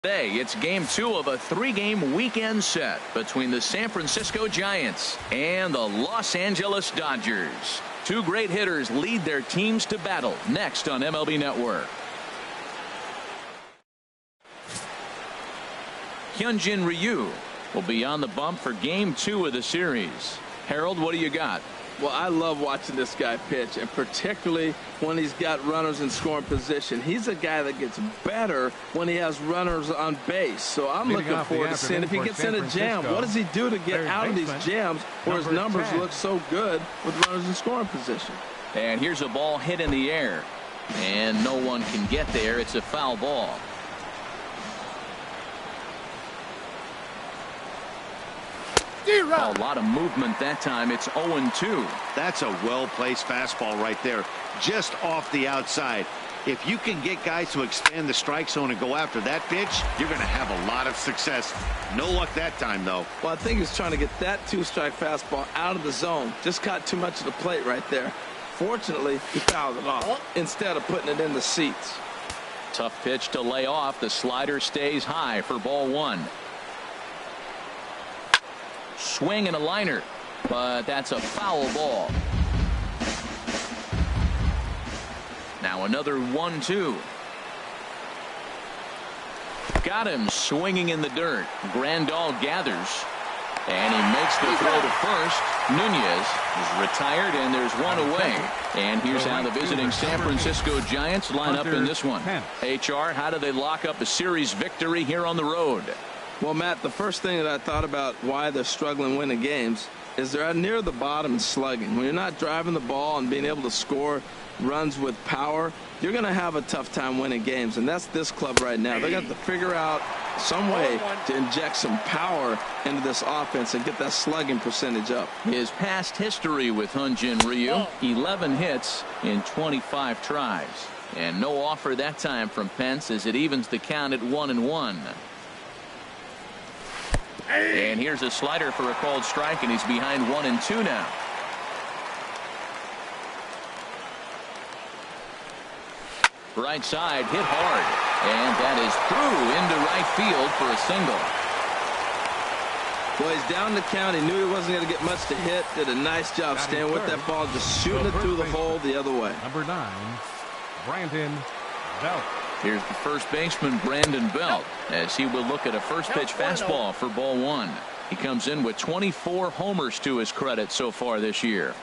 Today, it's game 2 of a 3-game weekend set between the San Francisco Giants and the Los Angeles Dodgers. Two great hitters lead their teams to battle next on MLB Network. Hyunjin Ryu will be on the bump for game 2 of the series. Harold, what do you got? Well, I love watching this guy pitch, and particularly when he's got runners in scoring position. He's a guy that gets better when he has runners on base. So I'm looking forward to seeing if he gets in a jam. What does he do to get out of these jams where his numbers look so good with runners in scoring position? And here's a ball hit in the air, and no one can get there. It's a foul ball. A lot of movement that time. It's 0-2. That's a well-placed fastball right there, just off the outside. If you can get guys to expand the strike zone and go after that pitch, you're going to have a lot of success. No luck that time, though. Well, I think he's trying to get that 2-strike fastball out of the zone. Just caught too much of the plate right there. Fortunately, he fouled it off instead of putting it in the seats. Tough pitch to lay off. The slider stays high for ball 1. Swing and a liner, but that's a foul ball. Now another 1-2. Got him swinging in the dirt. Grandal gathers, and he makes the throw to first. Nunez is retired, and there's one away. And here's how the visiting San Francisco Giants line up in this one. HR, how do they lock up a series victory here on the road? Well, Matt, the first thing that I thought about why they're struggling winning games is they're near the bottom and slugging. When you're not driving the ball and being able to score runs with power, you're going to have a tough time winning games, and that's this club right now. They're going to have to figure out some way to inject some power into this offense and get that slugging percentage up. His past history with Hyunjin Ryu, 11 hits in 25 tries. And no offer that time from Pence as it evens the count at 1-1. And here's a slider for a called strike, and he's behind 1-2 now. Right side hit hard, and that is through into right field for a single. Well, he's down the count. He knew he wasn't going to get much to hit. Did a nice job staying with that ball, just shooting it through the hole the other way. Number 9, Brandon Belt. Here's the first baseman, Brandon Belt, as he will look at a first pitch fastball for ball 1. He comes in with 24 homers to his credit so far this year.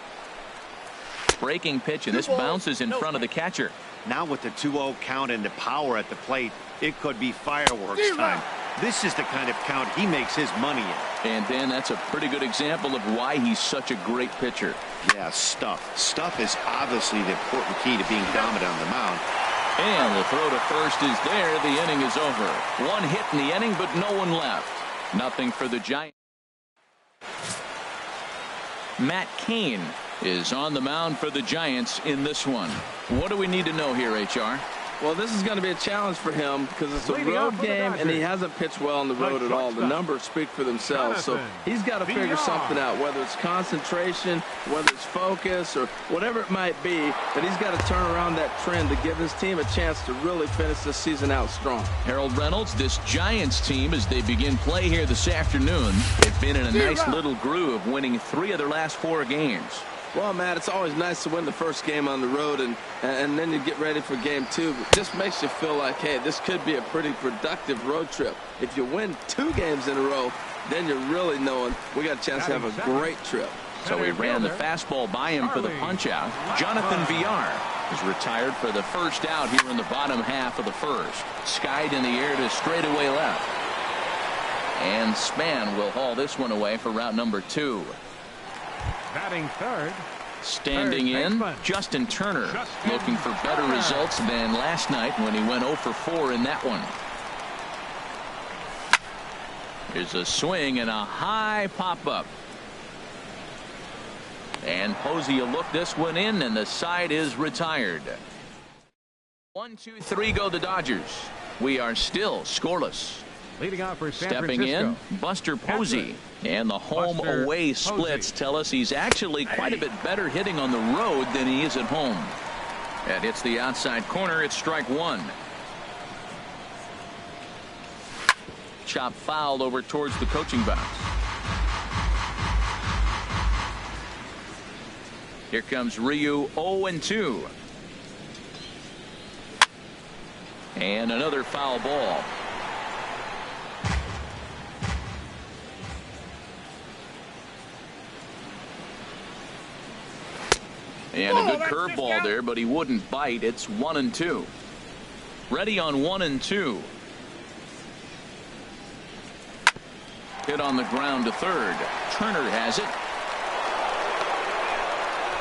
Breaking pitch, and this bounces in front of the catcher. Now with the 2-0 count and the power at the plate, it could be fireworks time. This is the kind of count he makes his money in. And then that's a pretty good example of why he's such a great pitcher. Yeah, stuff. Stuff is obviously the important key to being dominant on the mound. And the throw to first is there. The inning is over. One hit in the inning, but no one left. Nothing for the Giants. Matt Cain is on the mound for the Giants in this one. What do we need to know here, HR? Well, this is going to be a challenge for him because it's a road game and he hasn't pitched well on the road at all. The numbers speak for themselves. So he's got to figure something out, whether it's concentration, whether it's focus, or whatever it might be. But he's got to turn around that trend to give his team a chance to really finish this season out strong. Harold Reynolds, this Giants team, as they begin play here this afternoon, they've been in a nice little groove, winning 3 of their last 4 games. Well, Matt, it's always nice to win the first game on the road, and then you get ready for game 2. It just makes you feel like, hey, this could be a pretty productive road trip. If you win 2 games in a row, then you're really knowing we got a chance to have a great trip. So he ran the fastball by him for the punch-out. Jonathan Villar is retired for the first out here in the bottom half of the first. Skied in the air to straightaway left. And Span will haul this one away for route number 2. Batting third. Standing in, Justin Turner, looking for better results than last night when he went 0 for 4 in that one. Here's a swing and a high pop-up. And Posey will look this one in, and the side is retired. 1, 2, 3 go the Dodgers. We are still scoreless. Leading out for San Stepping Francisco, in, Buster Posey. And the home-away splits tell us he's actually quite a bit better hitting on the road than he is at home. That hits the outside corner. It's strike 1. Chop fouled over towards the coaching box. Here comes Ryu, 0-2. And another foul ball. And a good curveball there, but he wouldn't bite. It's 1-2. Ready on 1-2. Hit on the ground to third. Turner has it.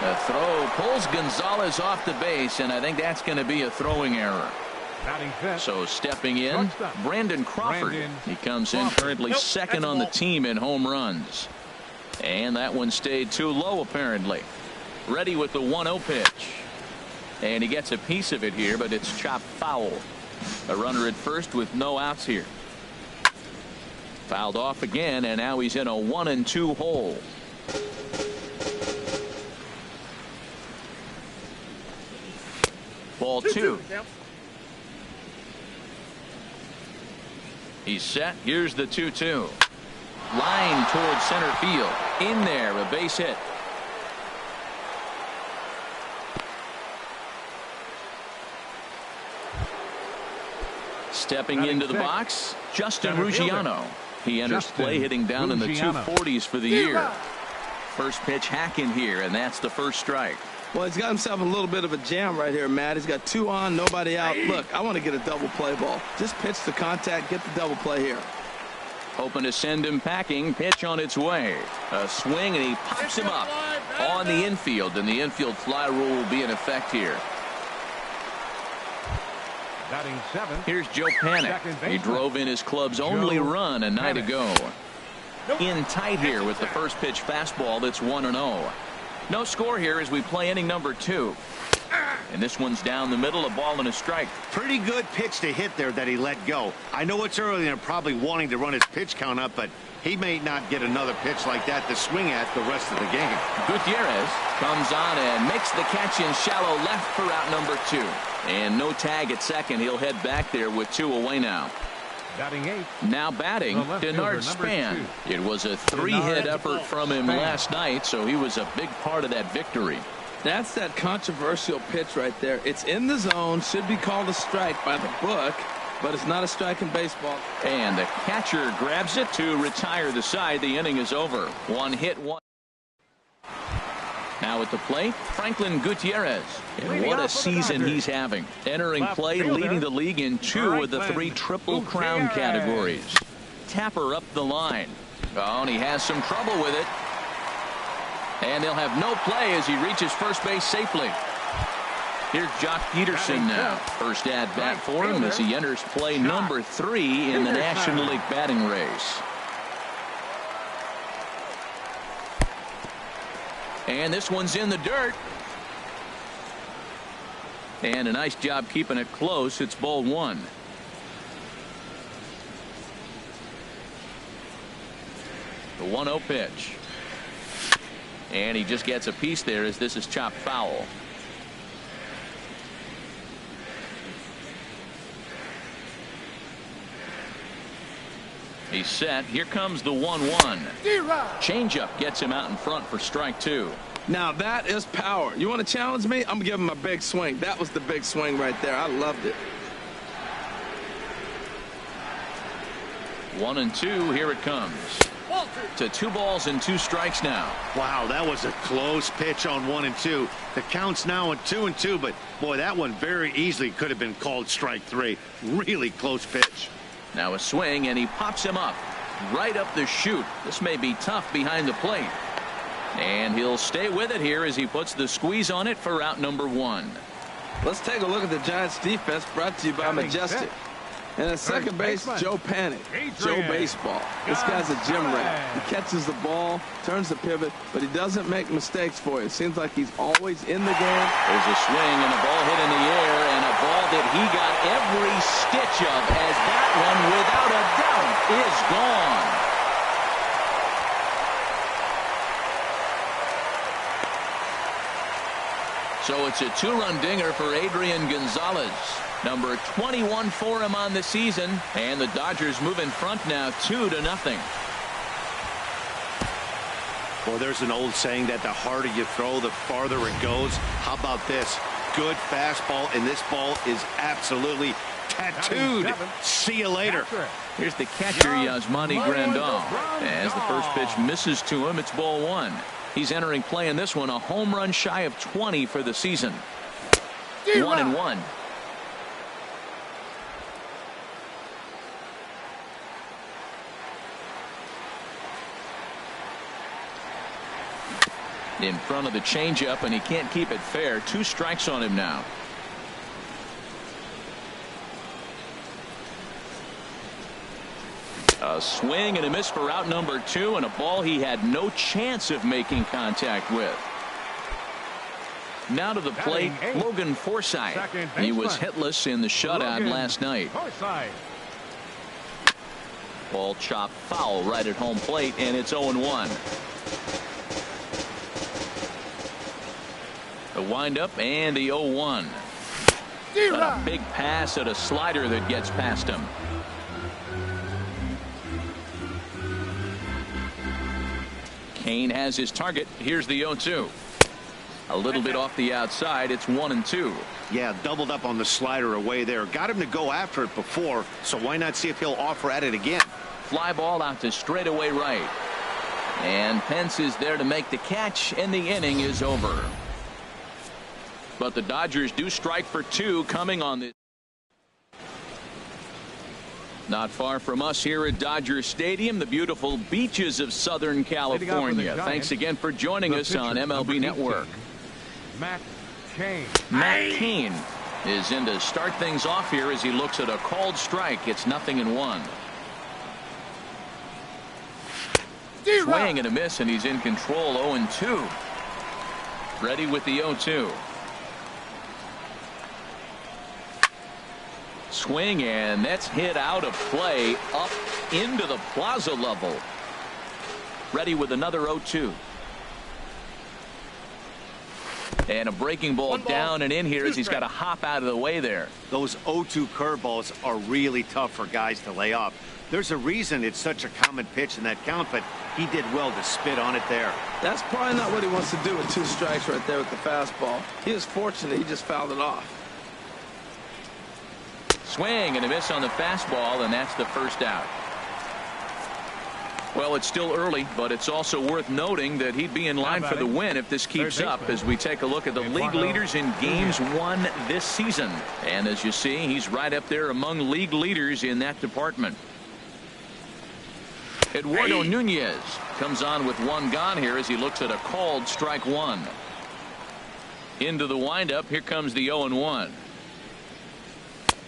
The throw pulls Gonzalez off the base, and I think that's going to be a throwing error. So stepping in, Brandon Crawford. He comes in currently second on the team in home runs. And that one stayed too low apparently. Ready with the 1-0 pitch. And he gets a piece of it here, but it's chopped foul. A runner at first with no outs here. Fouled off again, and now he's in a 1-2 hole. Ball 2. He's set. Here's the 2-2. Line towards center field. In there, a base hit. Stepping into the box, Justin Ruggiano. He enters play hitting down in the 240s for the year. First pitch hacking here, and that's the first strike. Well, he's got himself a little bit of a jam right here, Matt. He's got 2 on, nobody out. Look, I want to get a double play ball. Just pitch the contact, get the double play here. Hoping to send him packing. Pitch on its way. A swing, and he pops him up on the infield, and the infield fly rule will be in effect here. Batting 7th. Here's Joe Panik. He drove in his club's only run a night ago. In tight here with the first pitch fastball. That's 1-0. No score here as we play inning number 2. And this one's down the middle, a ball and a strike. Pretty good pitch to hit there that he let go. I know it's early and probably wanting to run his pitch count up, but he may not get another pitch like that to swing at the rest of the game. Gutierrez comes on and makes the catch in shallow left for out number 2. And no tag at second. He'll head back there with 2 away now. Batting 8th. Now batting, Denard Span. It was a 3-hit effort from him last night, so he was a big part of that victory. That's that controversial pitch right there. It's in the zone, should be called a strike by the book, but it's not a strike in baseball. And the catcher grabs it to retire the side. The inning is over. 1 hit, 1. Now at the plate, Franklin Gutierrez. And what a season he's having. Entering play, leading the league in 2 of the 3 Triple Crown categories. Tapper up the line. Oh, and he has some trouble with it. And they'll have no play as he reaches first base safely. Here's Jock Peterson now. First at bat for him as he enters play number 3 in the National League batting race. And this one's in the dirt. And a nice job keeping it close. It's ball 1. The 1-0 pitch. And he just gets a piece there as this is chopped foul. He's set. Here comes the 1-1. Changeup gets him out in front for strike 2. Now that is power. You want to challenge me? I'm giving him a big swing. That was the big swing right there. I loved it. 1-2. Here it comes. To 2 balls and 2 strikes now. Wow, that was a close pitch on 1-2. The count's now at 2-2, but boy, that one very easily could have been called strike 3. Really close pitch. Now a swing, and he pops him up right up the chute. This may be tough behind the plate. And he'll stay with it here as he puts the squeeze on it for out number 1. Let's take a look at the Giants defense, brought to you by Majestic. And at second base, Joe Panik. Joe Baseball. This guy's a gym rat. He catches the ball, turns the pivot, but he doesn't make mistakes for you. It seems like he's always in the game. There's a swing and a ball hit in the air, and a ball that he got every stitch of as that one, without a doubt, is gone. So it's a 2-run dinger for Adrian Gonzalez. Number 21 for him on the season, and the Dodgers move in front now 2-0. Well, there's an old saying that the harder you throw, the farther it goes. How about this? Good fastball, and this ball is absolutely tattooed. See you later. Here's the catcher, Yasmani Grandal. As the first pitch misses to him, it's ball one. He's entering play in this one, a home run shy of 20 for the season. 1-1. In front of the changeup, and he can't keep it fair. 2 strikes on him now. A swing and a miss for out number 2, and a ball he had no chance of making contact with. Now to the plate, Logan Forsythe. He was hitless in the shutout last night. Ball chopped foul right at home plate, and it's 0-1. The windup and the 0-1. A big pass at a slider that gets past him. Kane has his target. Here's the 0-2. A little bit off the outside. It's 1-2. Yeah, doubled up on the slider away there. Got him to go after it before, so why not see if he'll offer at it again? Fly ball out to straightaway right. And Pence is there to make the catch, and the inning is over. But the Dodgers do strike for 2 coming on this. Not far from us here at Dodger Stadium, the beautiful beaches of Southern California. Thanks again for joining us on MLB Network. Matt Cain. Matt Cain is in to start things off here as he looks at a called strike. It's 0-1. Swing and a miss, and he's in control. 0-2. Ready with the 0-2. Swing, and that's hit out of play up into the plaza level. Ready with another 0-2. And a breaking ball down and in here as he's got to hop out of the way there. Those 0-2 curveballs are really tough for guys to lay off. There's a reason it's such a common pitch in that count, but he did well to spit on it there. That's probably not what he wants to do with 2 strikes right there with the fastball. He was fortunate he just fouled it off. Swing and a miss on the fastball, and that's the first out. Well, it's still early, but it's also worth noting that he'd be in line for the win if this keeps up as we take a look at the league leaders in games won this season. And as you see, he's right up there among league leaders in that department. Eduardo Nunez comes on with 1 gone here as he looks at a called strike 1. Into the windup, here comes the 0-1.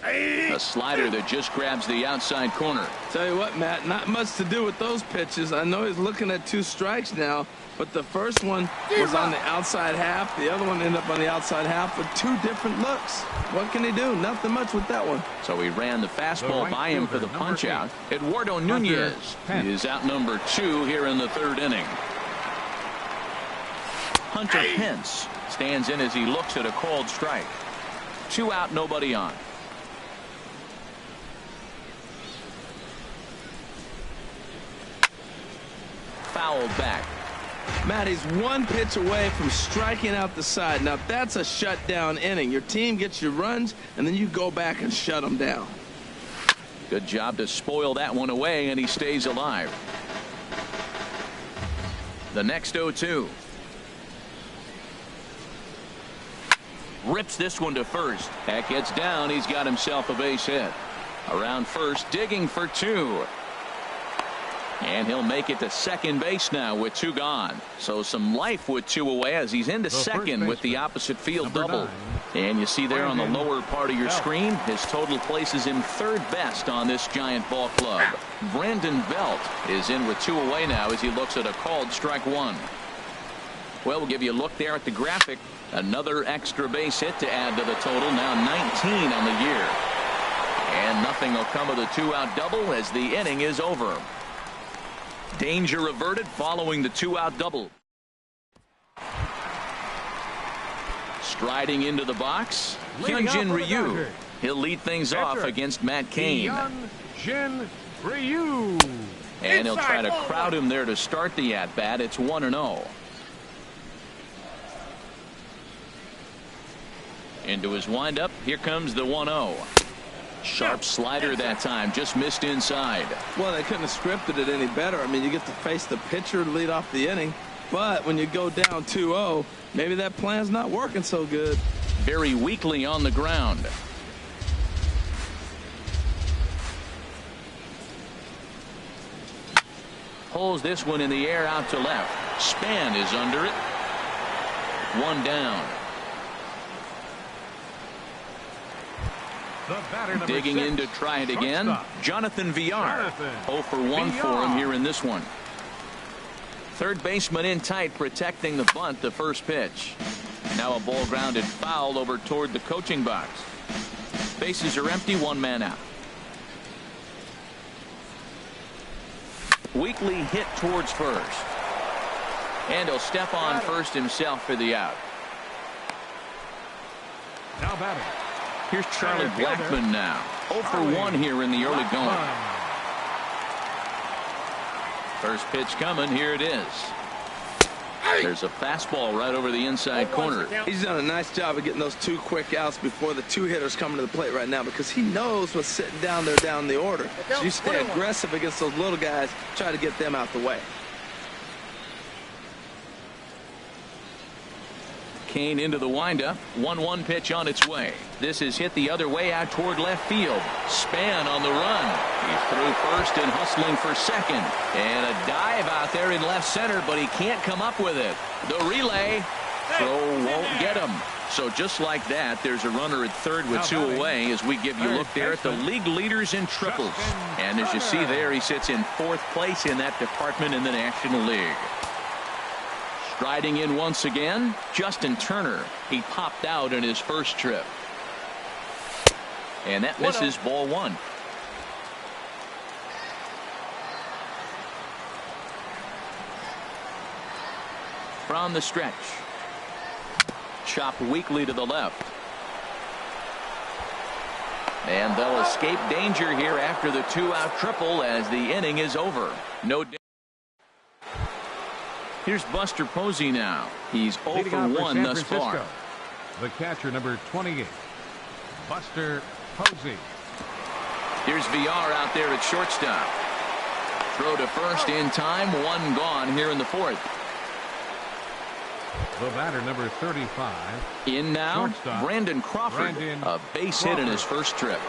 A slider that just grabs the outside corner. Tell you what, Matt, not much to do with those pitches. I know he's looking at 2 strikes now, but the first one was on the outside half. The other one ended up on the outside half with 2 different looks. What can he do? Nothing much with that one. So he ran the fastball by him for the punch out. Eduardo Nunez is out number 2 here in the 3rd inning. Hunter Pence stands in as he looks at a called strike. 2 out, nobody on. Fouled back. Matt, he's 1 pitch away from striking out the side. Now that's a shutdown inning. Your team gets your runs and then you go back and shut them down. Good job to spoil that one away, and he stays alive. The next 0-2. Rips this one to first. That gets down. He's got himself a base hit. Around first, digging for 2. And he'll make it to second base now with 2 gone. So some life with 2 away as he's into second with the opposite field double. And you see there on the lower part of your screen, his total places him 3rd best on this giant ball club. Brandon Belt is in with 2 away now as he looks at a called strike 1. Well, we'll give you a look there at the graphic. Another extra base hit to add to the total, now 19 on the year. And nothing will come of the 2-out double as the inning is over. Danger averted following the 2-out double. Striding into the box, Hyunjin Ryu. He'll lead things off against Matt Cain. And he'll try to crowd him there to start the at-bat. It's 1-0. Into his windup. Here comes the 1-0. Sharp slider that time. Just missed inside. Well, they couldn't have scripted it any better. I mean, you get to face the pitcher to lead off the inning. But when you go down 2-0, maybe that plan's not working so good. Very weakly on the ground. Pulls this one in the air out to left. Span is under it. One down. Digging in to try it again. Jonathan Villar. 0 for 1 for him here in this one. Third baseman in tight, protecting the bunt, the first pitch. Now a ball grounded foul over toward the coaching box. Bases are empty, one man out. Weakly hit towards first. And he'll step on first himself for the out. Now batting. Here's Charlie Blackmon now. 0 for 1 here in the early going. First pitch coming. Here it is. There's a fastball right over the inside corner. He's done a nice job of getting those 2 quick outs before the 2 hitters coming to the plate right now, because he knows what's sitting down there down the order. So you stay aggressive against those little guys, try to get them out the way. Cain into the windup. 1-1 pitch on its way. This is hit the other way out toward left field. Span on the run. He's through first and hustling for second. And a dive out there in left center, but he can't come up with it. The relay. Throw won't get him. So just like that, there's a runner at third with 2 away as we give you a look there at the league leaders in triples. And as you see there, he sits in 4th place in that department in the National League. Striding in once again, Justin Turner. He popped out in his first trip. And that misses ball 1. From the stretch. Chopped weakly to the left. And they'll escape danger here after the 2-out triple as the inning is over. No. Here's Buster Posey now. He's 0 for 1 thus far. The catcher, number 28, Buster Posey. Here's Villar out there at shortstop. Throw to first in time. 1 gone here in the 4th. The batter, number 35. In now, shortstop, Brandon Crawford. A base hit in his first trip.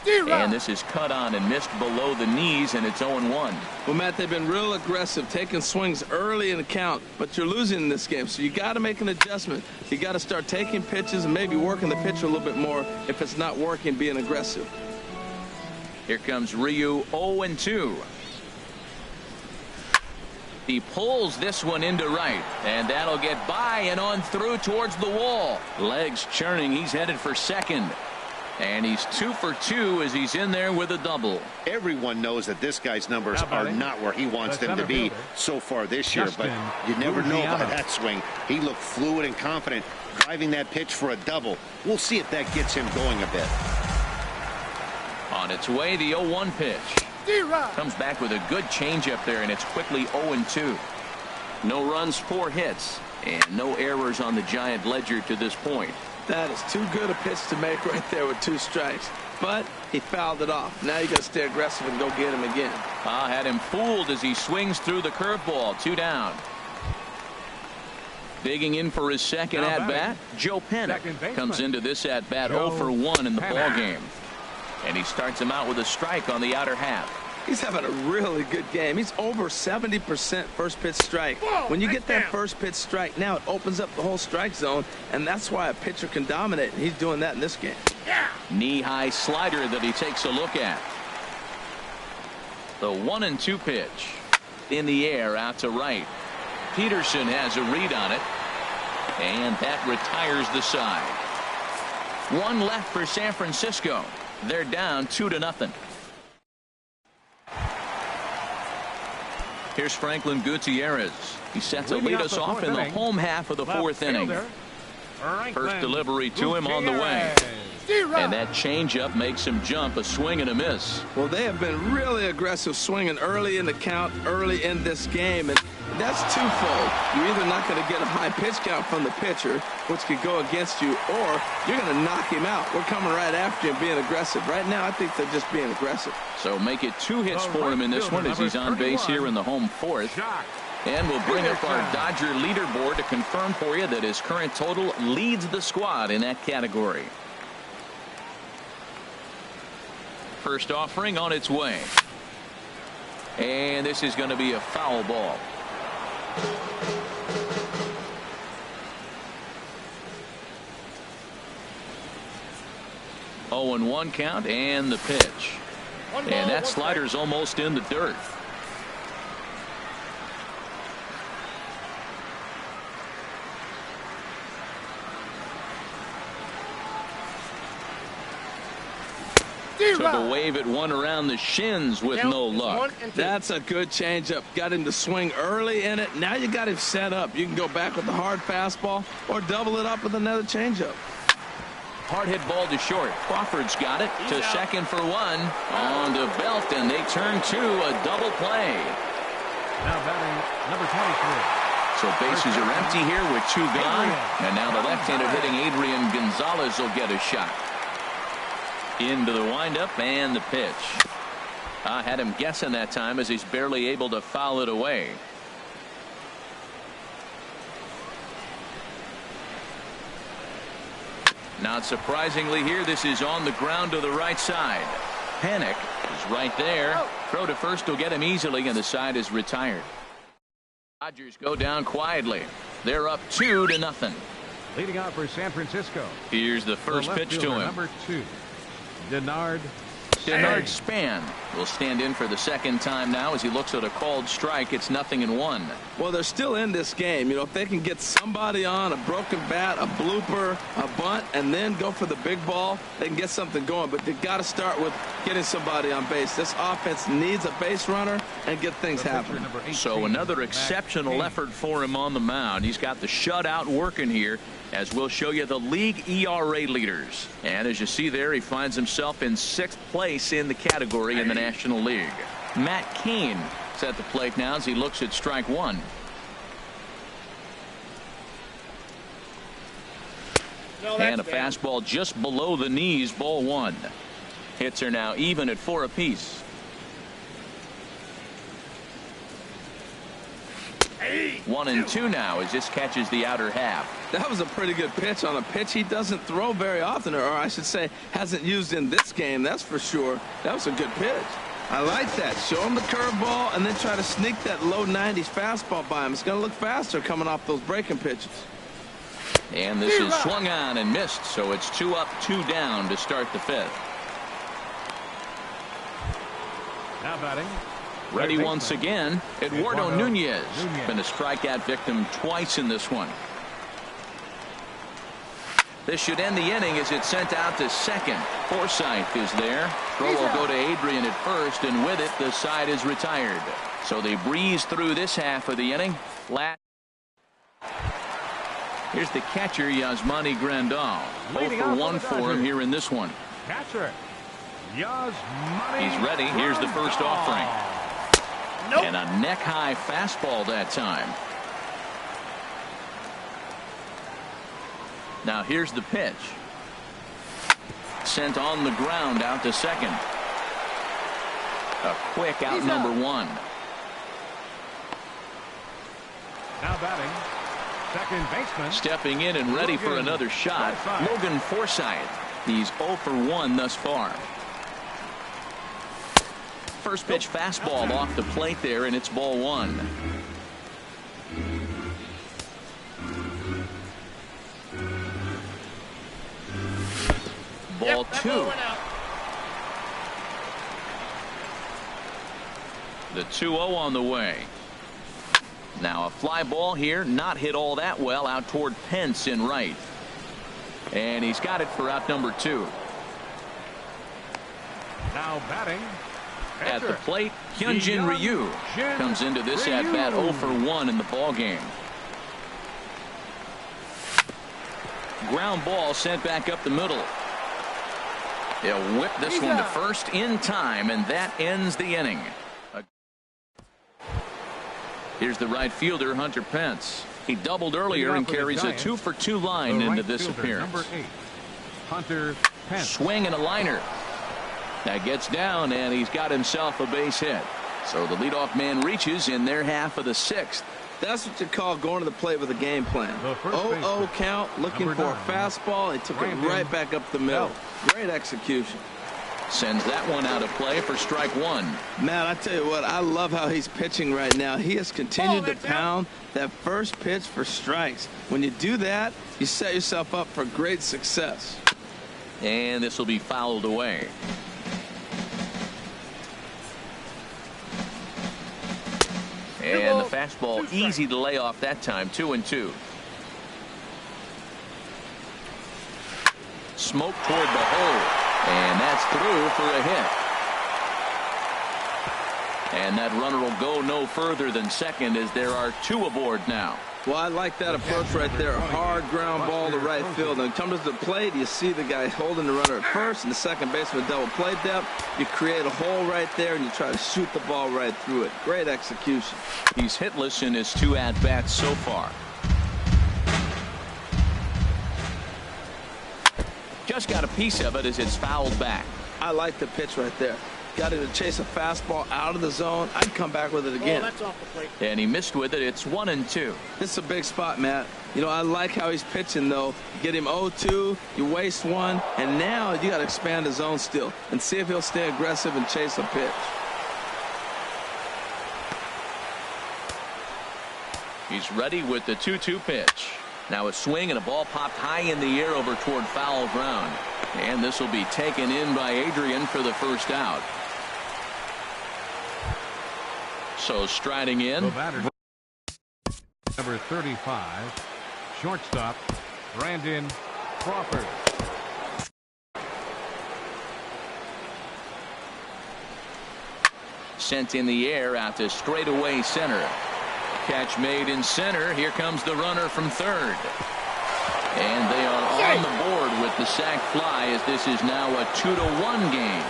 And this is cut on and missed below the knees, and it's 0-1. Well, Matt, they've been real aggressive, taking swings early in the count, but you're losing in this game, so you got to make an adjustment. You got to start taking pitches and maybe working the pitcher a little bit more if it's not working, being aggressive. Here comes Ryu, 0-2. He pulls this one into right, and that'll get by and on through towards the wall. Legs churning. He's headed for second. And he's 2 for 2 as he's in there with a double. Everyone knows that this guy's numbers are not where he wants them to be so far this year, but you never know by that swing. He looked fluid and confident, driving that pitch for a double. We'll see if that gets him going a bit. On its way, the 0-1 pitch. Comes back with a good changeup there, and it's quickly 0-2. No runs, 4 hits, and no errors on the Giant ledger to this point. That is too good a pitch to make right there with 2 strikes. But he fouled it off. Now you got to stay aggressive and go get him again. Had him fooled as he swings through the curveball. 2 down. Digging in for his second at-bat, Joe Pennick comes into this at-bat 0 for 1 in the ballgame. And he starts him out with a strike on the outer half. He's having a really good game. He's over 70% first pitch strike. When you get that first pitch strike, now it opens up the whole strike zone, and that's why a pitcher can dominate, and he's doing that in this game. Knee-high slider that he takes a look at. The 1-2 pitch. In the air out to right. Peterson has a read on it, and that retires the side. 1 left for San Francisco. They're down 2-0. Here's Franklin Gutierrez. He sets to lead us off in the home half of the 4th inning. First delivery to him on the way. And that changeup makes him jump. A swing and a miss. Well, they have been really aggressive swinging early in the count, early in this game. And that's twofold. You're either not going to get a high pitch count from the pitcher, which could go against you, or you're going to knock him out. We're coming right after you and being aggressive. Right now, I think they're just being aggressive. So make it 2 hits for him in this one as he's on base here in the home fourth. And we'll bring up our Dodger leaderboard to confirm for you that his current total leads the squad in that category. First offering on its way. And this is going to be a foul ball. Oh, and 1 count and the pitch. And that slider's almost in the dirt. Took a wave at one around the shins with no luck. That's a good changeup. Got him to swing early in it. Now you got him set up. You can go back with the hard fastball or double it up with another changeup. Hard hit ball to short. Crawford's got it to second for 1. On to Belt, and they turn to a double play. Now batting number 23. So bases are empty here with 2 gone. And now the left-hander hitting Adrian Gonzalez will get a shot. Into the windup and the pitch. I had him guessing that time as he's barely able to foul it away. Not surprisingly here, this is on the ground to the right side. Panic is right there. Throw to first will get him easily, and the side is retired. Dodgers go down quietly. They're up 2-0. Leading out for San Francisco. Here's the first pitch to him. Number 2. Denard Span will stand in for the second time now as he looks at a called strike. It's 0-1. Well, they're still in this game. You know, if they can get somebody on, a broken bat, a blooper, a bunt, and then go for the big ball, they can get something going. But they've got to start with getting somebody on base. This offense needs a base runner and get things happening. So another exceptional effort for him on the mound. He's got the shutout working here, as we'll show you the league ERA leaders. And as you see there, he finds himself in 6th place in the category in the National League. Matt Cain is at the plate now as he looks at strike 1. And a fastball just below the knees, ball 1. Hits are now even at 4 apiece. 1-2 now as this catches the outer half. That was a pretty good pitch on a pitch he doesn't throw very often, or I should say hasn't used in this game, that's for sure. That was a good pitch. I like that. Show him the curveball and then try to sneak that low 90s fastball by him. It's going to look faster coming off those breaking pitches. And this is swung on and missed, so it's 2 up, 2 down to start the 5th. Now batting. Ready once again, Eduardo Nunez. Been a strikeout victim twice in this one. This should end the inning as it's sent out to second. Forsythe is there. Throw will go to Adrian at first, and with it, the side is retired. So they breeze through this half of the inning. Here's the catcher, Yasmani Grandal. 0 for 1 for him here in this one. Catcher Yasmani. He's ready. Here's the first offering. And a neck-high fastball that time. Now here's the pitch. Sent on the ground out to second. A quick out number 1. Now batting. Second baseman. Stepping in and ready for another shot. Logan Forsythe. He's 0 for 1 thus far. First pitch fastball off the plate there, and it's ball 1. Ball 2. The 2-0 on the way. Now a fly ball here, not hit all that well out toward Pence in right. And he's got it for out number 2. Now batting. At the plate, Hyunjin Ryu comes into this at bat 0 for 1 in the ball game. ground ball sent back up the middle. He'll whip this one to first in time, and that ends the inning. Here's the right fielder, Hunter Pence. He doubled earlier and carries a 2-for-2 line into this appearance. Number 8, Hunter Pence. Swing and a liner. That gets down, and he's got himself a base hit. So the leadoff man reaches in their half of the 6th. That's what you call going to the plate with a game plan. 0-0 count, looking for a fastball. He took it right back up the middle. Great execution. Sends that one out of play for strike one. Man, I tell you what, I love how he's pitching right now. He has continued to pound that first pitch for strikes. When you do that, you set yourself up for great success. And this will be fouled away. And the fastball easy to lay off that time. 2-2. Smoke toward the hole. And that's through for a hit. And that runner will go no further than second as there are 2 aboard now. Well, I like that approach right there. A hard ground ball to right field. And comes to the plate, you see the guy holding the runner at first and the second baseman double play depth. You create a hole right there and you try to shoot the ball right through it. Great execution. He's hitless in his 2 at-bats so far. Just got a piece of it as it's fouled back. I like the pitch right there. Got him to chase a fastball out of the zone. I'd come back with it again. That's off the plate. And he missed with it. It's 1-2. This is a big spot, Matt. You know, I like how he's pitching, though. You get him 0-2, you waste one, and now you got to expand the zone still and see if he'll stay aggressive and chase a pitch. He's ready with the 2-2 pitch. Now a swing and a ball popped high in the air over toward foul ground. And this will be taken in by Adrian for the first out. So striding in. The batter, number 35, shortstop, Brandon Crawford. Sent in the air out to straightaway center. Catch made in center. Here comes the runner from third. And they are on the board with the sac fly as this is now a 2-1 game.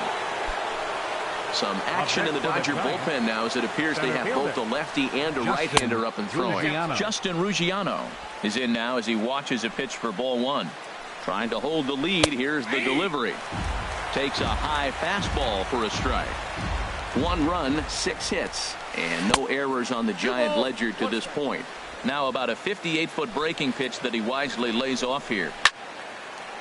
Some action in the Dodger bullpen now as it appears they have both a lefty and a right-hander up and throwing. Justin Ruggiano is in now as he watches a pitch for ball one. Trying to hold the lead. Here's the delivery. Takes a high fastball for a strike. 1 run, 6 hits, and no errors on the Giant ledger to this point. Now about a 58-foot breaking pitch that he wisely lays off here.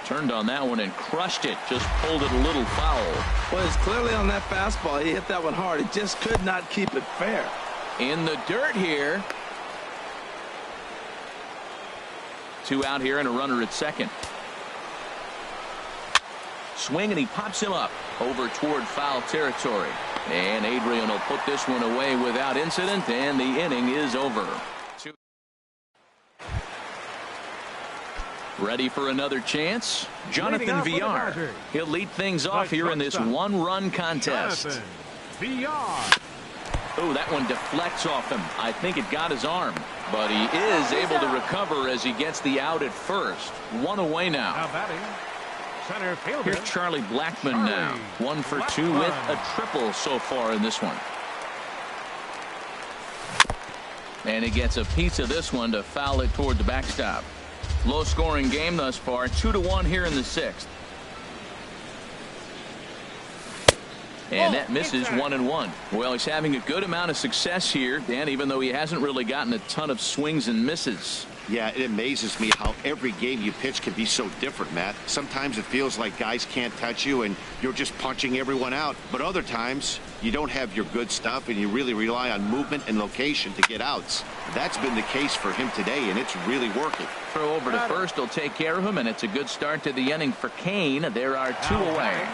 Turned on that one and crushed it. Just pulled it a little foul. Well, it's clearly on that fastball. He hit that one hard. He just could not keep it fair. In the dirt here. 2 out here and a runner at second. Swing and he pops him up over toward foul territory. And Adrian will put this one away without incident, and the inning is over. Ready for another chance? Jonathan Villar. He'll lead things off here in this 1-run contest. Oh, that one deflects off him. I think it got his arm, but he is able to recover as he gets the out at first. 1 away now. Center fielder. Here's Charlie Blackmon now. 1 for 2 with a triple so far in this one. And he gets a piece of this one to foul it toward the backstop. Low scoring game thus far. 2-1 here in the 6th. And that misses 1-1. Well, he's having a good amount of success here, Dan, even though he hasn't really gotten a ton of swings and misses. Yeah, it amazes me how every game you pitch can be so different, Matt. Sometimes it feels like guys can't touch you and you're just punching everyone out. But other times you don't have your good stuff and you really rely on movement and location to get outs. That's been the case for him today, and it's really working. Throw over to first will take care of him, and it's a good start to the inning for Kane. There are 2 away.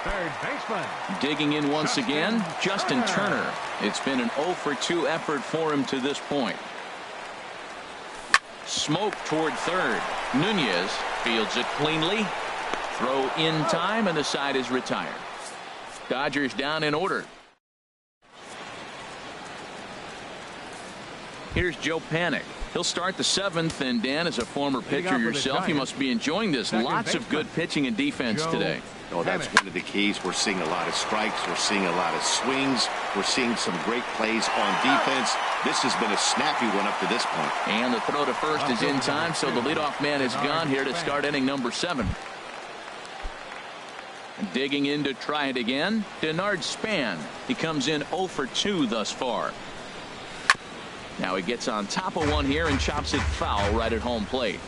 Third baseman. Digging in once again, Justin Turner. It's been an 0 for 2 effort for him to this point. Smoke toward third. Nunez fields it cleanly. Throw in time, and the side is retired. Dodgers down in order. Here's Joe Panik. He'll start the 7th, and Dan, as a former pitcher yourself, you must be enjoying this. Lots of good pitching and defense today. Oh, that's one of the keys. We're seeing a lot of strikes. We're seeing a lot of swings. We're seeing some great plays on defense. This has been a snappy one up to this point. And the throw to first is in time, so the leadoff man is gone here to start inning number 7. Digging in to try it again, Denard Span. He comes in 0 for 2 thus far. Now he gets on top of one here and chops it foul right at home plate.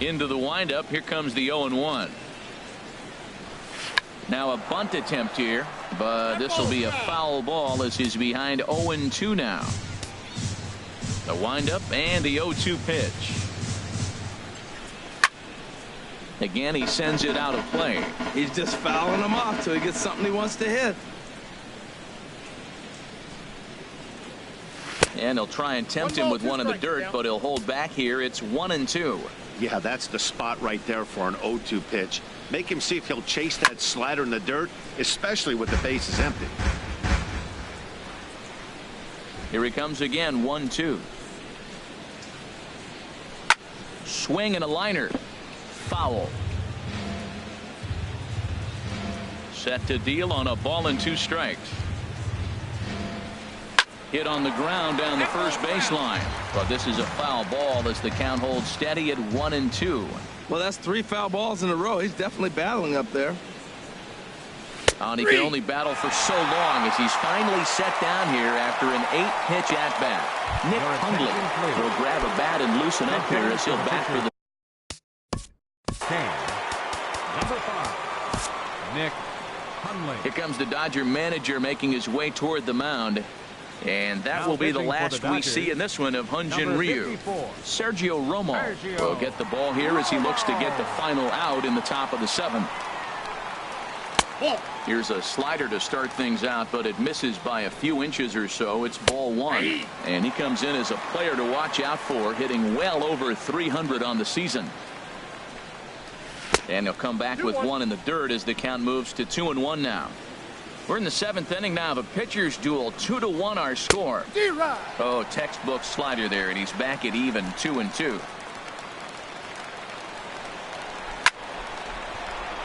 Into the windup. Here comes the 0-1. Now a bunt attempt here, but this will be a foul ball as he's behind 0-2 now. The windup and the 0-2 pitch. Again, he sends it out of play. He's just fouling him off till he gets something he wants to hit. And he'll try and tempt him with one in the dirt, but he'll hold back here. It's 1-2. Yeah, that's the spot right there for an 0-2 pitch. Make him see if he'll chase that slider in the dirt, especially with the bases empty. Here he comes again, 1-2. Swing and a liner. Foul. Set to deal on a ball and 2 strikes. Hit on the ground down the first baseline, but this is a foul ball as the count holds steady at 1-2. Well, that's 3 foul balls in a row. He's definitely battling up there. And he can only battle for so long as he's finally set down here after an 8-pitch at bat. Nick Hundley will grab a bat and loosen up here as he'll bat for the Number 5, Nick Hundley. Here comes the Dodger manager making his way toward the mound. And that will be the last we see in this one of Hyun-Jin Ryu. Sergio Romo will get the ball here as he looks to get the final out in the top of the 7th. Here's a slider to start things out, but it misses by a few inches or so. It's ball 1. And he comes in as a player to watch out for, hitting well over 300 on the season. And he'll come back with 1 in the dirt as the count moves to 2-1 now. We're in the 7th inning now of a pitcher's duel. 2-1 our score. Oh, textbook slider there, and he's back at even 2-2.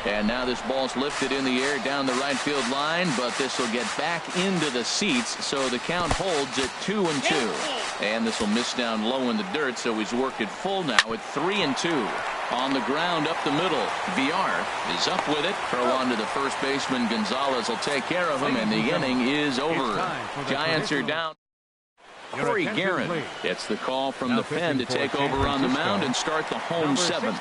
And now this ball's lifted in the air down the right field line, but this will get back into the seats, so the count holds at 2-2. And this will miss down low in the dirt, so he's worked it full now at 3-2. On the ground up the middle. Villar is up with it. Throw on to the first baseman. Gonzalez will take care of him, and the inning is over. Giants are down. Corey Guerin gets the call from the pen to take over on the mound and start the home 7th.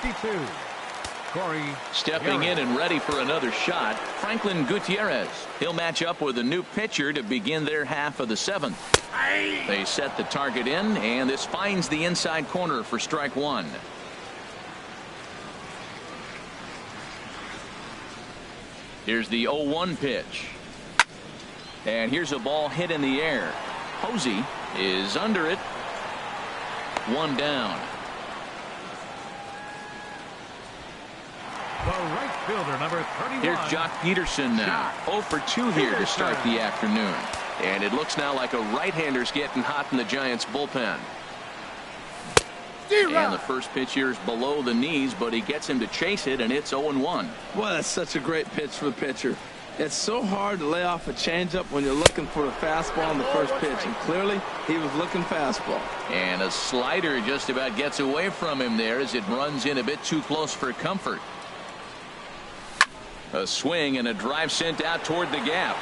Stepping in and ready for another shot, Franklin Gutierrez. He'll match up with a new pitcher to begin their half of the 7th. They set the target in, and this finds the inside corner for strike 1. Here's the 0-1 pitch. And here's a ball hit in the air. Posey is under it. 1 down. The right fielder, number 31. Here's Jock Peterson now. 0 for 2 here to start the afternoon. And it looks now like a right-hander's getting hot in the Giants bullpen. And the first pitch here is below the knees, but he gets him to chase it, and it's 0-1. Well, that's such a great pitch for the pitcher. It's so hard to lay off a changeup when you're looking for a fastball on the first pitch, and clearly he was looking fastball. And a slider just about gets away from him there as it runs in a bit too close for comfort. A swing and a drive sent out toward the gap.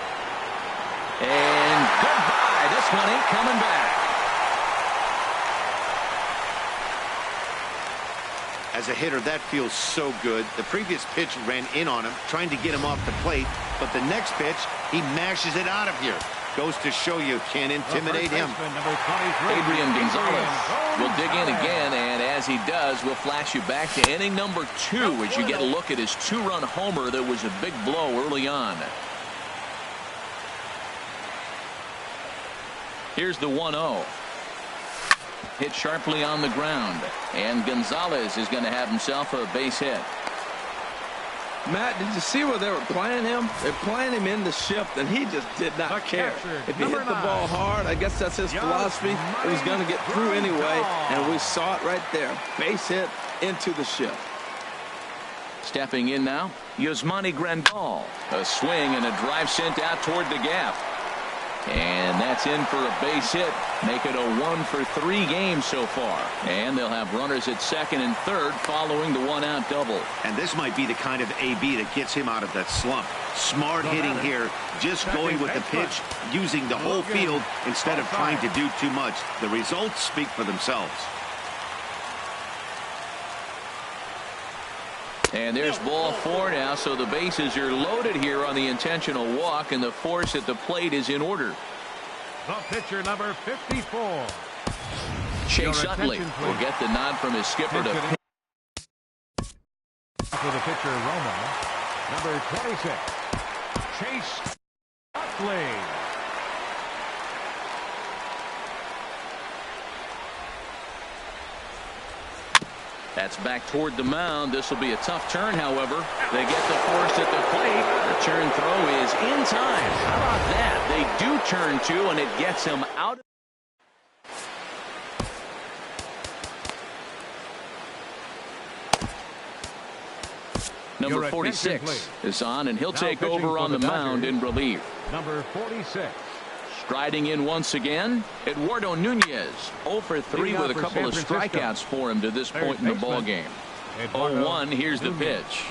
And goodbye. This one ain't coming back. As a hitter, that feels so good. The previous pitch ran in on him, trying to get him off the plate. But the next pitch, he mashes it out of here. Goes to show you can't intimidate him. Adrian Gonzalez will dig in again, and as he does, we'll flash you back to inning number 2 as you get a look at his 2-run homer that was a big blow early on. Here's the 1-0. Hit sharply on the ground, and Gonzalez is going to have himself a base hit. Matt, did you see where they were playing him? They're playing him in the shift, and he just did not care. If he hit the ball hard, I guess that's his philosophy. It was going to get through anyway, and we saw it right there. Base hit into the shift. Stepping in now, Yasmani Grandal. A swing and a drive sent out toward the gap. And that's in for a base hit. Make it a 1-for-3 game so far. And they'll have runners at second and third following the one-out double. And this might be the kind of AB that gets him out of that slump. Smart hitting here, just going with the pitch, using the whole field instead of trying to do too much. The results speak for themselves. And there's ball 4 now, so the bases are loaded here on the intentional walk, and the force at the plate is in order. The pitcher, number 54. Chase Utley will get the nod from his skipper to for the pitcher, Romo. Number 26, Chase Utley. That's back toward the mound. This will be a tough turn, however. They get the force at the plate. The turn throw is in time. How about that? They do turn 2, and it gets him out. Number 46 is on, and he'll take over on the mound in relief. Number 46. Striding in once again, Eduardo Nunez. 0 for 3 with a couple of strikeouts for him to this point in the ball game. 0-1, here's the pitch.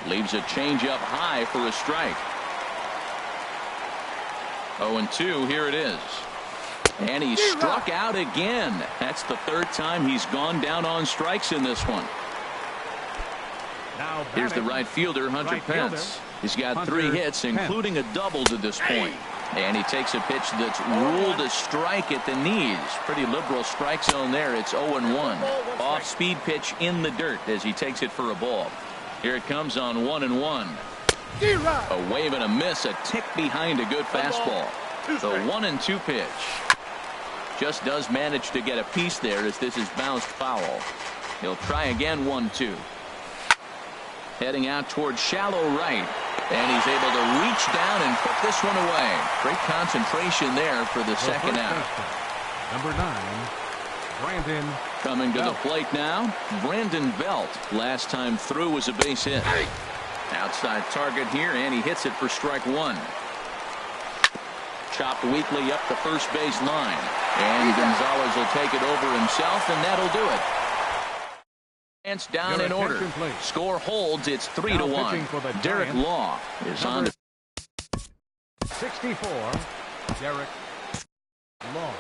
Leaves a changeup high for a strike. 0-2, here it is. And he struck out again. That's the 3rd time he's gone down on strikes in this one. Here's the right fielder, Hunter Pence. He's got 3 hits, including a double to this point. And he takes a pitch that's ruled a strike at the knees. Pretty liberal strike zone there. It's 0-1. Off-speed pitch in the dirt as he takes it for a ball. Here it comes on 1-1. A wave and a miss, a tick behind a good fastball. The 1-2 pitch. Just does manage to get a piece there as this is bounced foul. He'll try again, 1-2. Heading out towards shallow right. And he's able to reach down and put this one away. Great concentration there for the second out. Number 9, Brandon. Coming to the plate now, Brandon Belt. Last time through was a base hit. Outside target here, and he hits it for strike 1. Chopped weakly up the first base line. And Gonzalez will take it over himself, and that'll do it. Down in order. Score holds. It's 3-1. Derek Law is on to 64. Derek Law.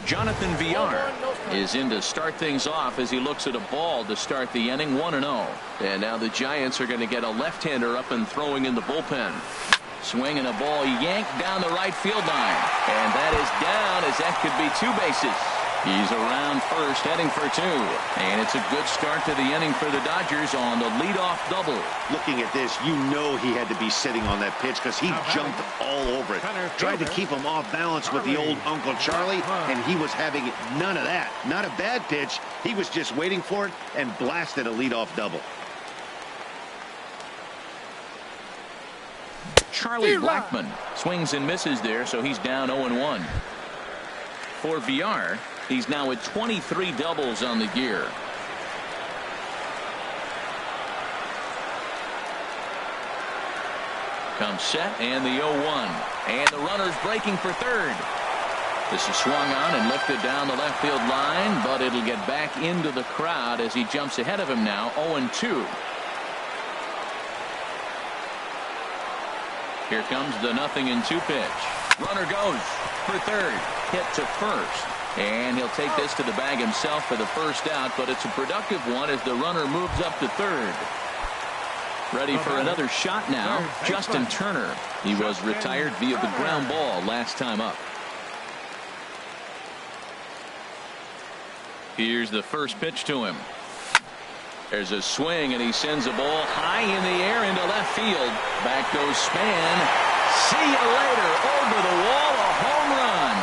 Jonathan Villar is in to start things off as he looks at a ball to start the inning. 1-0. And now the Giants are going to get a left-hander up and throwing in the bullpen. Swinging a ball yanked down the right field line. And that is down as that could be 2 bases. He's around first, heading for 2. And it's a good start to the inning for the Dodgers on the leadoff double. Looking at this, you know he had to be sitting on that pitch because he jumped all over it. Tried to keep him off balance with the old Uncle Charlie, and he was having none of that. Not a bad pitch. He was just waiting for it and blasted a leadoff double. Charlie Blackmon swings and misses there, so he's down 0-1. For Villar, he's now at 23 doubles on the year. Comes set and the 0-1. And the runner's breaking for third. This is swung on and lifted down the left field line, but it'll get back into the crowd as he jumps ahead of him now, 0-2. Here comes the 0-2 pitch. Runner goes for third. Hit to first. And he'll take this to the bag himself for the first out, but it's a productive one as the runner moves up to third. Ready for another shot now, Justin Turner. He was retired via the ground ball last time up. Here's the first pitch to him. There's a swing, and he sends a ball high in the air into left field. Back goes Span. See you later. Over the wall, a home run.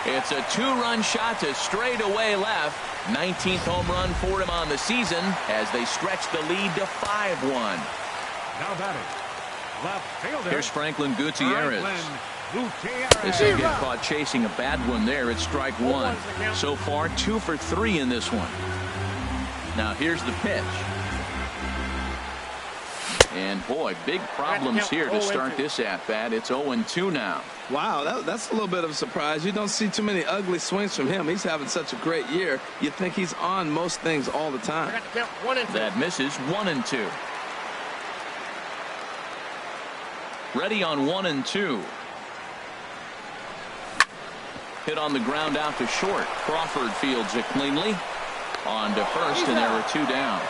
It's a 2-run shot to straightaway left. 19th home run for him on the season as they stretch the lead to 5-1. Now batting, left fielder. Here's Franklin Gutierrez. Gutierrez. This will get caught chasing a bad one there. It's strike one. So far, 2 for 3 in this one. Now here's the pitch. And boy, big problems here to start this at-bat. It's 0-2 now. Wow, that's a little bit of a surprise. You don't see too many ugly swings from him. He's having such a great year. You'd think he's on most things all the time. That misses. 1-2. Ready on 1-2. Hit on the ground out to short. Crawford fields it cleanly. On to first, and there are 2 down.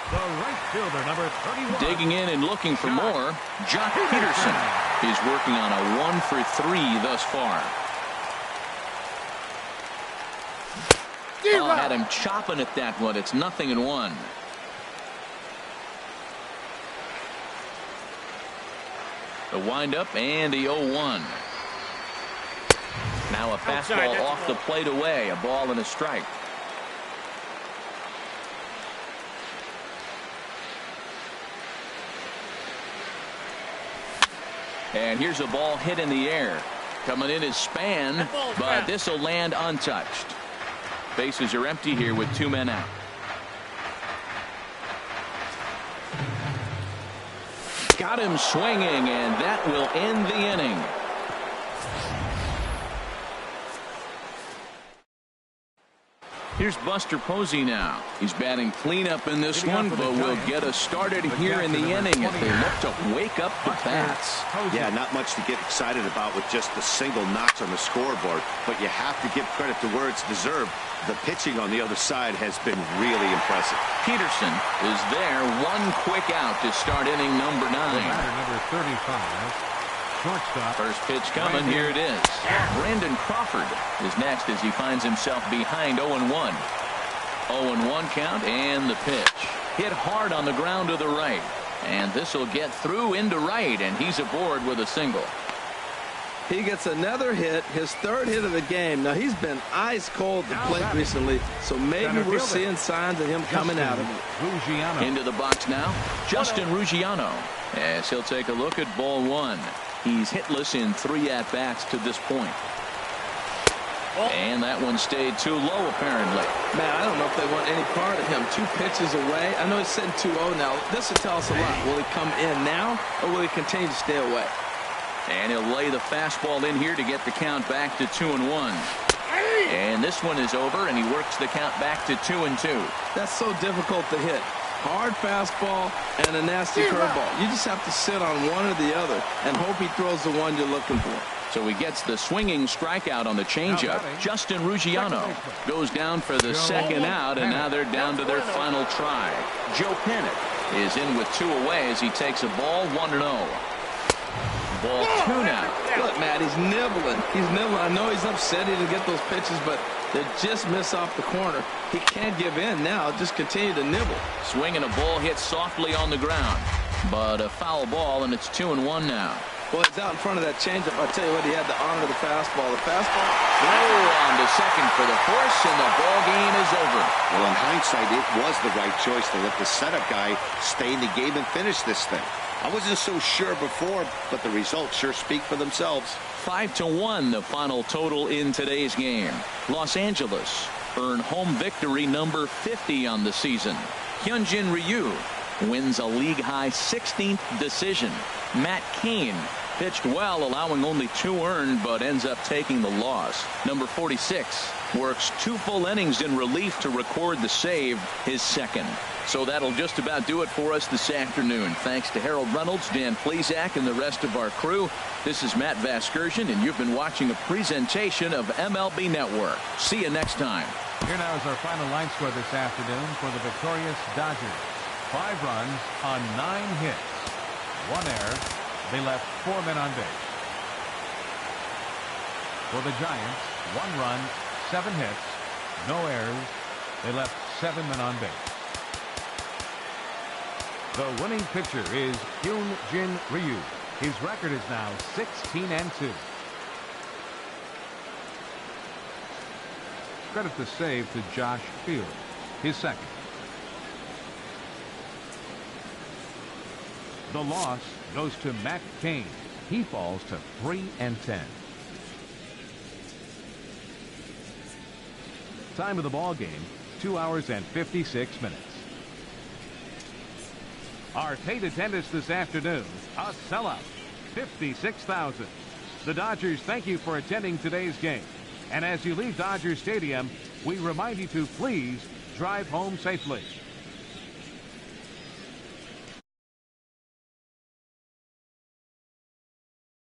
The right fielder, number 31. Digging in and looking for more, Jock Peterson is working on a 1 for 3 thus far. Oh, had him chopping at that one. It's 0-1. The windup and the 0-1. Now a fastball off the plate away. A ball and a strike. And here's a ball hit in the air. Coming in is Span, but this will land untouched. Bases are empty here with 2 men out. Got him swinging, and that will end the inning. Here's Buster Posey now. He's batting cleanup in this one, but will get us started here in the inning if they look to wake up the bats. Yeah, not much to get excited about with just the single knocks on the scoreboard, but you have to give credit to where it's deserved. The pitching on the other side has been really impressive. Peterson is there. 1 quick out to start inning number 9. Number 35. Shortstop. First pitch coming. Here it is. Brandon Crawford is next as he finds himself behind 0-1. 0-1 count and the pitch. Hit hard on the ground to the right. And this will get through into right, and he's aboard with a single. He gets another hit, his 3rd hit of the game. Now, he's been ice cold at the plate recently, so maybe we're seeing signs of him coming out of it. Into the box now, Justin Ruggiano, as he'll take a look at ball 1. He's hitless in 3 at-bats to this point. And that one stayed too low, apparently. Man, I don't know if they want any part of him. 2 pitches away. I know he's sitting 2-0 now. This will tell us a lot. Will he come in now, or will he continue to stay away? And he'll lay the fastball in here to get the count back to 2-1. And this one is over, and he works the count back to 2-2. That's so difficult to hit. Hard fastball and a nasty curveball. You just have to sit on one or the other and hope he throws the one you're looking for. So he gets the swinging strikeout on the changeup. Justin Ruggiano goes down for the 2nd out, and now they're down to their final try. Joe Pennant is in with 2 away as he takes a ball 1-0. Ball 2 now. Look, Matt, he's nibbling. He's nibbling. I know he's upset he didn't get those pitches, but they just miss off the corner. He can't give in now. Just continue to nibble. Swinging a ball hit softly on the ground, but a foul ball, and it's 2-1 now. Well, he's out in front of that changeup. I tell you what, he had to honor the fastball. The fastball. Throw on to second for the force, and the ball game is over. Well, in hindsight, it was the right choice to let the setup guy stay in the game and finish this thing. I wasn't so sure before, but the results sure speak for themselves. 5-1 the final total in today's game. Los Angeles earn home victory number 50 on the season. Hyunjin Ryu wins a league-high 16th decision. Matt Cain pitched well, allowing only 2 earned, but ends up taking the loss. Number 46 works 2 full innings in relief to record the save, his 2nd. So that'll just about do it for us this afternoon. Thanks to Harold Reynolds, Dan Plezak, and the rest of our crew. This is Matt Vasgersian, and you've been watching a presentation of MLB Network. See you next time. Here now is our final line score this afternoon for the victorious Dodgers. 5 runs on 9 hits. 1 error. They left 4 men on base. For the Giants, 1 run, 7 hits, no errors. They left 7 men on base. The winning pitcher is Hyunjin Ryu. His record is now 16-2. credit the save to Josh Field, his second. The loss goes to Matt Cain. He falls to 3-10. Time of the ball game, 2 hours and 56 minutes. Our Tate attendance this afternoon, a sellout, 56,000. The Dodgers thank you for attending today's game. And as you leave Dodger Stadium, we remind you to please drive home safely.